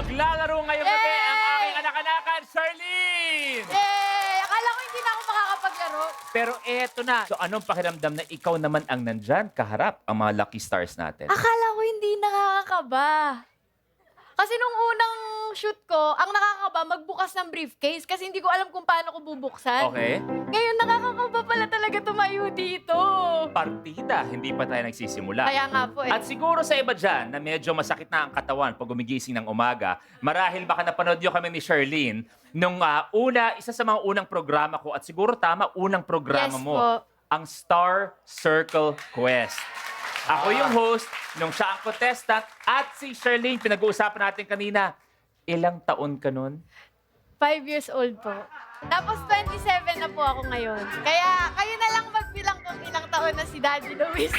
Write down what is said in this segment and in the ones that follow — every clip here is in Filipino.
Maglalaro ngayong gabi ang aking anak-anakan, Charlene! Yay! Akala ko hindi na ako makakapaglaro. Pero eto na. So anong pakiramdam na ikaw naman ang nandyan kaharap ang mga lucky stars natin? Akala ko hindi nakakakaba. Kasi nung unang shoot ko, ang nakakaba magbukas ng briefcase kasi hindi ko alam kung paano ko bubuksan. Okay? Ngayon nakakakaba pala talaga tumayo dito. Partida, hindi pa tayo nagsisimula. Kaya nga po eh. At siguro sa iba dyan na medyo masakit na ang katawan pag gumigising ng umaga, marahil baka napanood nyo kami ni Charlene nung isa sa mga unang programa ko at siguro tama, unang programa Yes mo, po. ang Star Circle Quest. Ako yung host, nung siya ang contestant, at si Charlene, pinag-uusapan natin kanina, ilang taon ka nun? 5 years old po. Tapos 27 na po ako ngayon. Kaya kayo na lang magbilang kung ilang taon na si Daddy Luis.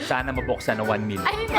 Sana mabuksan ng 1 million. Ay, hindi.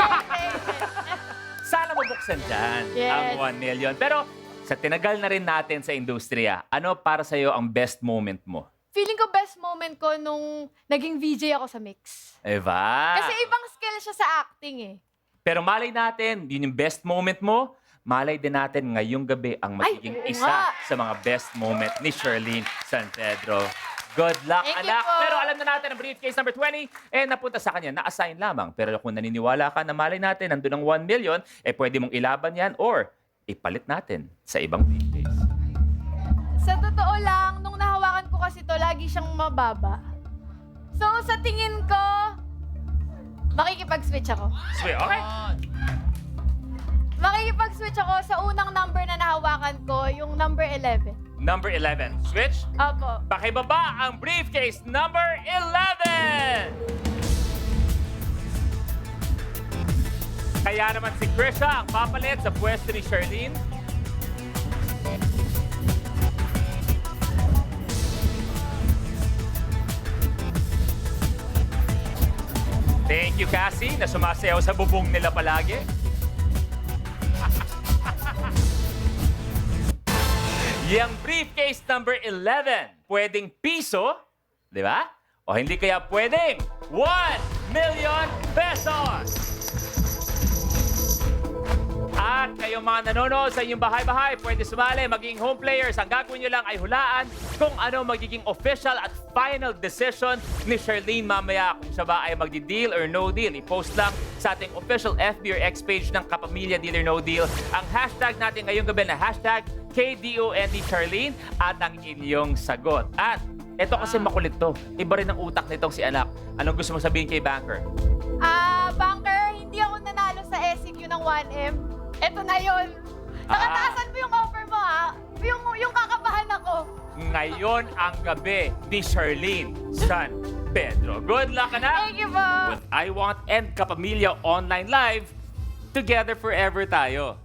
Sana mabuksan dyan Yes. ang 1 million. Pero sa tinagal na rin natin sa industriya, ano para sa'yo ang best moment mo? Feeling ko best moment ko nung naging VJ ako sa Mix. Eva? Kasi ibang skill siya sa acting eh. Pero malay natin, yun yung best moment mo. Malay din natin ngayong gabi ang magiging oo isa nga. sa mga best moment ni Charlene San Pedro. Good luck, Thank you anak. po. Pero alam na natin ang briefcase number 20, napunta sa kanya, na-assign lamang. Pero kung naniniwala ka na malay natin, nandun ang 1 million, pwede mong ilaban yan or ipalit natin sa ibang briefcase. Sa totoo lang, nung nahawakan ko kasi to, lagi siyang mababa. So, sa tingin ko, makikipag-switch ako. Sweet, okay. Makikipag-switch ako sa unang number na nahawakan ko, yung number 11. Number 11, switch. Opo. Pakibaba ang briefcase number 11! Kaya naman si Krisha ang papalit sa pwesto ni Charlene. Thank you, Cassie, na sumasayaw sa bubong nila palagi. Yang briefcase number 11, pwedeng piso, di ba? O hindi kaya pwedeng 1 million pesos! At kayong mga nanonood sa inyong bahay-bahay, pwede sumali, maging home players. Ang gagawin nyo lang ay hulaan kung ano magiging official at final decision ni Charlene mamaya. Kung siya ba ay magdi-deal or no deal. I-post lang sa ating official FB or X page ng Kapamilya Deal or No Deal ang hashtag natin ngayong gabi na hashtag KDOND Charlene at ang inyong sagot. At ito kasi makulit to. Iba rin ang utak nitong si anak. Anong gusto mo sabihin kay Banker? Banker, hindi ako nanalo sa SEQ ng 1M. Eto na yun. Nakataasan mo yung offer mo, ha? Yung kakabahan ako. Ngayon ang gabi ni Charlene San Pedro. Good luck, anak! Thank you po. With I Want and Kapamilya Online Live, together forever tayo.